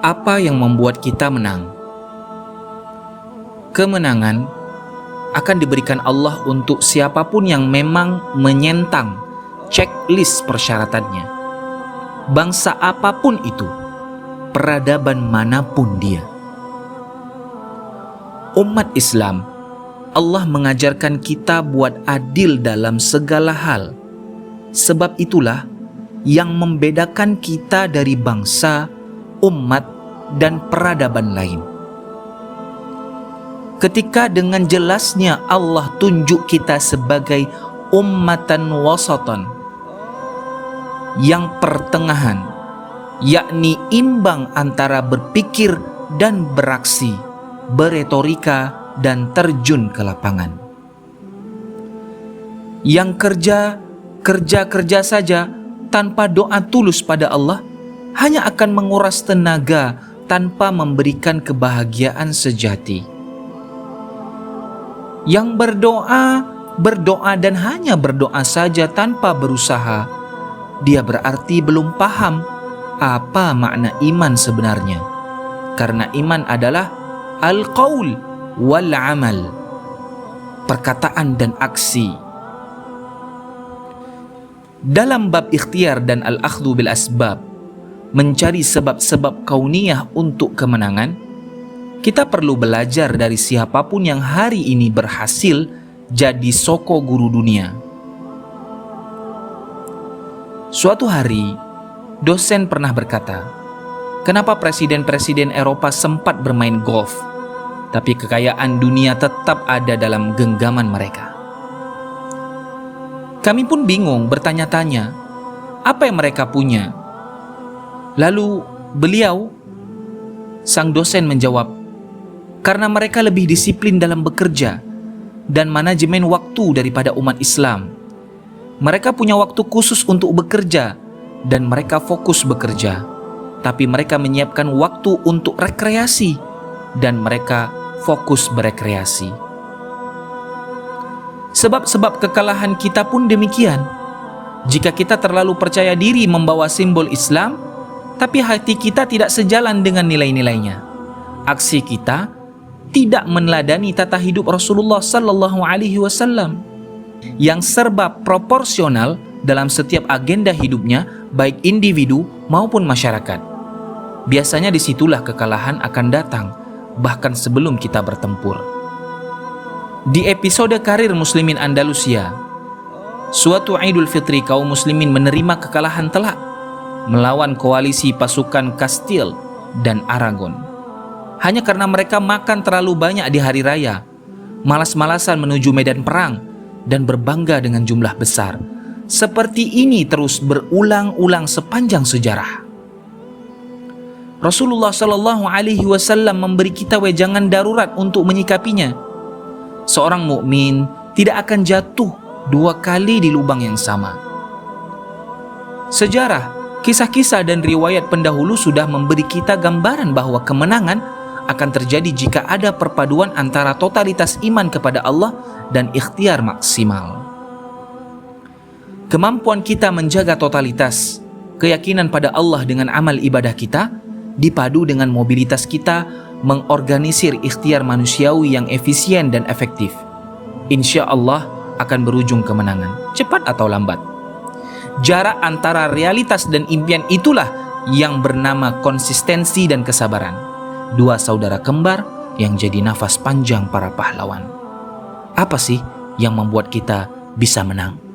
Apa yang membuat kita menang? Kemenangan akan diberikan Allah untuk siapapun yang memang menyentang checklist persyaratannya. Bangsa apapun itu, peradaban manapun dia. Umat Islam, Allah mengajarkan kita buat adil dalam segala hal. Sebab itulah yang membedakan kita dari bangsa, umat, dan peradaban lain. Ketika dengan jelasnya Allah tunjuk kita sebagai ummatan wasatan, yang pertengahan, yakni imbang antara berpikir dan beraksi, beretorika dan terjun ke lapangan. Yang kerja saja tanpa doa tulus pada Allah hanya akan menguras tenaga tanpa memberikan kebahagiaan sejati. Yang berdoa dan hanya berdoa saja tanpa berusaha, dia berarti belum paham apa makna iman sebenarnya. Karena iman adalah al-qaul wal amal, perkataan dan aksi. Dalam bab ikhtiar dan al-akhdhu bil asbab, mencari sebab-sebab kauniyah untuk kemenangan, kita perlu belajar dari siapapun yang hari ini berhasil jadi soko guru dunia. Suatu hari, dosen pernah berkata, kenapa presiden-presiden Eropa sempat bermain golf, tapi kekayaan dunia tetap ada dalam genggaman mereka? Kami pun bingung bertanya-tanya, apa yang mereka punya? Lalu beliau, sang dosen menjawab, karena mereka lebih disiplin dalam bekerja dan manajemen waktu daripada umat Islam. Mereka punya waktu khusus untuk bekerja dan mereka fokus bekerja, tapi mereka menyiapkan waktu untuk rekreasi dan mereka fokus berekreasi. Sebab-sebab kekalahan kita pun demikian. Jika kita terlalu percaya diri membawa simbol Islam, tapi hati kita tidak sejalan dengan nilai-nilainya, aksi kita tidak meneladani tata hidup Rasulullah sallallahu alaihi wasallam yang serba proporsional dalam setiap agenda hidupnya, baik individu maupun masyarakat. Biasanya disitulah kekalahan akan datang, bahkan sebelum kita bertempur. Di episode karir Muslimin Andalusia, suatu Idul Fitri kaum muslimin menerima kekalahan telak melawan koalisi pasukan Kastil dan Aragon. Hanya karena mereka makan terlalu banyak di hari raya, malas-malasan menuju medan perang, dan berbangga dengan jumlah besar. Seperti ini terus berulang-ulang sepanjang sejarah. Rasulullah Shallallahu Alaihi Wasallam memberi kita wejangan darurat untuk menyikapinya. Seorang mukmin tidak akan jatuh dua kali di lubang yang sama. Sejarah, kisah-kisah dan riwayat pendahulu sudah memberi kita gambaran bahwa kemenangan akan terjadi jika ada perpaduan antara totalitas iman kepada Allah dan ikhtiar maksimal. Kemampuan kita menjaga totalitas, keyakinan pada Allah dengan amal ibadah kita, dipadu dengan mobilitas kita mengorganisir ikhtiar manusiawi yang efisien dan efektif, insya Allah akan berujung kemenangan, cepat atau lambat. Jarak antara realitas dan impian itulah yang bernama konsistensi dan kesabaran, dua saudara kembar yang jadi nafas panjang para pahlawan. Apa sih yang membuat kita bisa menang?